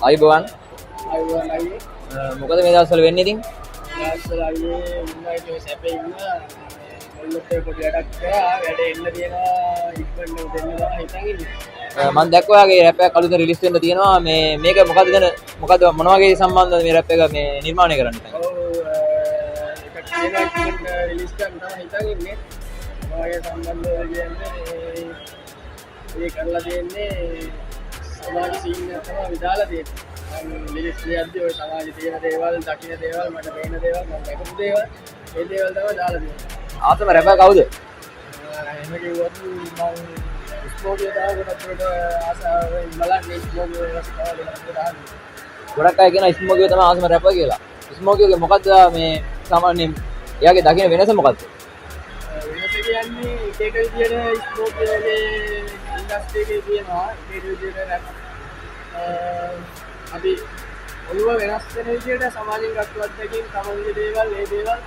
අයිබෝවන් මොකද මේ දවස්වල වෙන්නේ ඉතින්? දවස්වල අයියේ ඉන්නයි සැපේ ඉන්න ඔල්ලොත් පොඩි වැඩක් කරා වැඩ එන්න තියෙනවා ඉක්මනට දෙන්න බා හිතන් ඉන්නේ. මම දැක්කා ඔයාගේ රැප් එකක් අලුතෙන් රිලීස් වෙන්න තියෙනවා. මේක මොකද මොන වගේ සම්බන්ධද මේ රැප් එක මේ නිර්මාණය කරන්න? ඔව් ඒක කියලා ඉක්මනට රිලීස් කරන්න තමයි හිතන් ඉන්නේ. ඔයාගේ සම්බන්ධව කියන්නේ මේ කරලා දෙන්නේ සමාජ සීන් එක තමයි විදාලා දෙන්නේ. ලිරික්ස් ලියද්දී ඔය සමාජයේ තියෙන දේවල්, දකින්න දේවල්, මට පේන දේවල්, මම දැකපු දේවල්, ඒ දේවල් තමයි දාලා දෙන්නේ. ආසම රැපර් කවුද? එහෙම කිව්වොත් මම ස්පෝර්ටිය දාගන්නට ආසාවෙන් බලන්නේ ස්පෝර්ටිය වලට. ගොඩක් අය කියන ස්මෝකියෝ තමයි ආසම රැපර් කියලා. ස්මෝකියෝගේ මොකද්ද මේ සාමාන්‍යයෙන් එයාගේ දකින්න වෙනස මොකද්ද? වෙනස කියන්නේ එක විදියට ස්පෝර්ටියගේ ඉන්ඩස්ට්‍රි එකේ තියෙනවා ඒ විදියට රැප් අපි ඔළුව වෙනස් වෙන විදියට සමාජයෙන් ගත්ත අත්දැකීම් සමාජයේ දේවල් ඒ දේවල්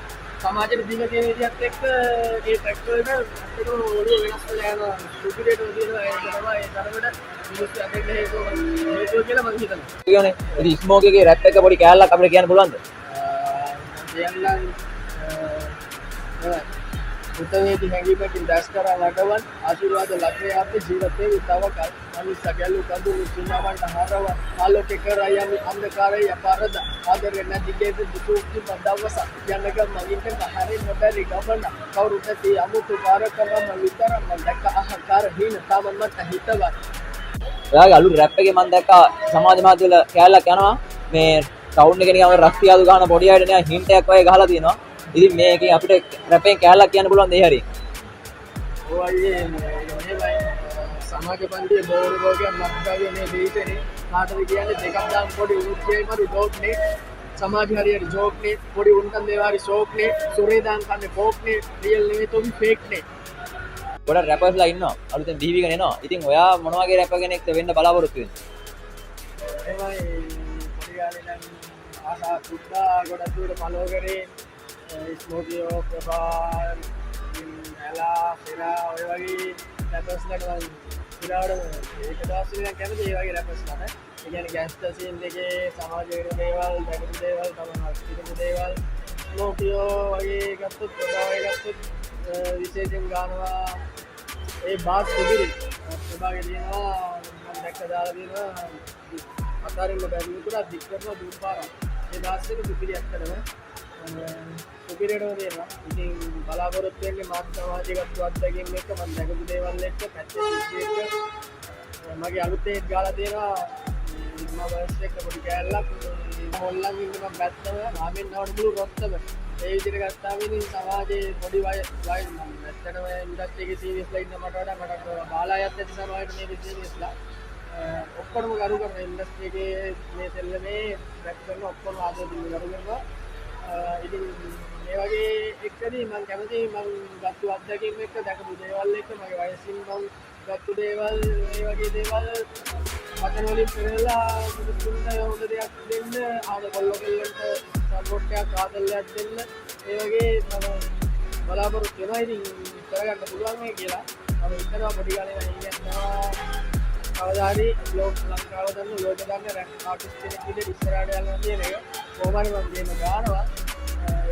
සමාජයට දීලා තියෙන විදිහත් එක්ක ඒ ට්‍රැක් වලට අපිට ඔළුව වෙනස් වෙලා යනවා සුපිරියට තියෙනවා ඒක තමයි ඒ තරමට මිනිස්සු අතේ හේතුව කියලා මම හිතනවා. කියන්නේ ඉතින් ස්මෝකියෝගේ රැප් එක පොඩි කෑල්ලක් අපිට කියන්න පුළුවන්ද? කියන්නම් උත්තමේදී හැංගීමකින් දැස් කරා නගවන් ආශිර්වාද ලැබේ අපේ ජීවිතේ තවකල් මනුස්ස ගැලු කඳුළු සිනාවන්ට හරව ආලෝක කරයමි අන්ධකාරය අපරද ආදරේ නැති දෙවි දුකී බදවස යනක මගින්ට බහරේ නොබැරි ගමන කවුරුත් තී අමුතු කාර්යක්‍රම විතරම දැක්ක අහකාර හීන තමන් මත හිතවත්. ඔයාගේ අලුත් රැප් එකේ මම දැක්කා සමාජ මාධ්‍ය වල කෑල්ලක් යනවා මේ සවුන්ඩ් එකේ නිකන් රස්තියාදු ගහන පොඩි අයට නිකන් හින්ට් එකක් වගේ ගහලා තියෙනවා. ඉතින් මේකේ අපිට රැපෙන් කෑල්ලක් කියන්න පුළුවන් දෙය හරි. ඔය අයියේ මේ සමාජ පන්තියේ බෝරු භෝගයක් මත්දාගේ මේ දීතනේ කාටද කියන්නේ දෙකක් දාන් පොඩි උත්සේ මරු ඩොට්නේ සමාජ හරියට ජෝක්නේ පොඩි උන්කන් දේවාරි ෂෝක්නේ සොරේ දාන් කන්නේ බෝක්නේ රියල් නෙවෙයි තොපි ෆේක්නේ. ගොඩක් රැපර්ස්ලා ඉන්නවා අලුතෙන් බීවිගෙන එනවා. ඉතින් ඔයා මොන වගේ රැපර් කෙනෙක්ද වෙන්න බලාපොරොත්තු වෙන්නේ? එමයි පොඩි ගානේ නම් ආසා සුද්දා ගොඩක් දුර ෆලෝ කරේ ස්මෝකියෝ ප්‍රබාල් ඇලා සිරා ඔය වගේ රැපර්ස්ලාට මම ඉරාවට ඒක දවස් වලින් කැමති ඒ වගේ රැපර්ස්ලා නේ. ඒ කියන්නේ ගෑස්ටර් සීන් එකේ සමාජ විරෝධ දේවල්, දැකපු දේවල්, තමන් හිතපු දේවල් ස්මෝකියෝ වගේ ගත්තොත් ප්‍රබාල් ගත්තොත් විශේෂයෙන් ගානවා ඒ බාස් පුදුරි ප්‍රබාගේ තියෙනවා මම දැක්ක දාලා තියෙනවා අතාරින්න බැරි උතුරක් දික් කරනවා දුම් පාරක්. ඒ දාස් එක දුපිරියක් කරනවා සුපිරියටම තියෙනවා. ඉතින් බලාපොරොත්තු වෙන්නේ මාත් සමාජයකට අත්දැකීම් එක්ක මම දැකපු දේවල් එක්ක පැත්තේ එක්ක මගේ අලුතේ ගාලා තියෙනවා මම වර්ස් එක පොඩි කෑල්ලක් හොල්ලන් ඉන්න මම පැත්තම ආමෙන් නවන මුළු රොත්තම ඒ විදිහට ගත්තාම ඉතින් සමාජයේ පොඩි වය මම ඇත්තටම ඉන්ඩස්ට්‍රි එකේ සීරියස්ලා ඉන්න මට වඩා මට බාලායත් ඇති සමාජයට මේක සීරියස්ලා ඔක්කොම කරු කරන ඉන්ඩස්ට්‍රි එකේ මේ සෙල්ලමේ රැප් කරන ඔක්කොම ආදරෙන් කරු කරනවා. ඉතින් මේ වගේ එක්කදී මම කැමතියි මම ගත්ත අත්දැකීම් එක්ක දැකපු දේවල් එක්ක මගේ වයසින් මම ගත්ත දේවල් මේ වගේ දේවල් වචන වලින් පෙරලා මුදුන්ට යොමු දෙයක් දෙන්න ආද කොල්ලොල්ලන්ට සපෝට් එකක් ආදල්යක් දෙන්න ඒ වගේ මම බලාපොරොත්තු වෙනවා. ඉතින් කරගන්න පුළුවන් මේ කියලා මම හිතනවා පොඩි කාලේ නම් ඉන්නවා කවදා හරි ලංකාව දන්න ලෝක දන්න රැප් ආටිස්ට් කෙනෙක් විදිහට ඉස්සරහට යනවා කියන එක කොහොම හරි මම දෙන්න ගන්නවා.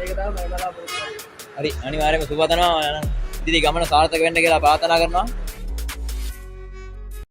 ඒක තමයි මම බලාපොරොත්තු වෙන්නේ. හරි අනිවාර්යයෙන්ම සුබ තනවා. ඉතින් ගමන සාර්ථක වෙන්න කියලා ප්‍රාර්ථනා කරනවා.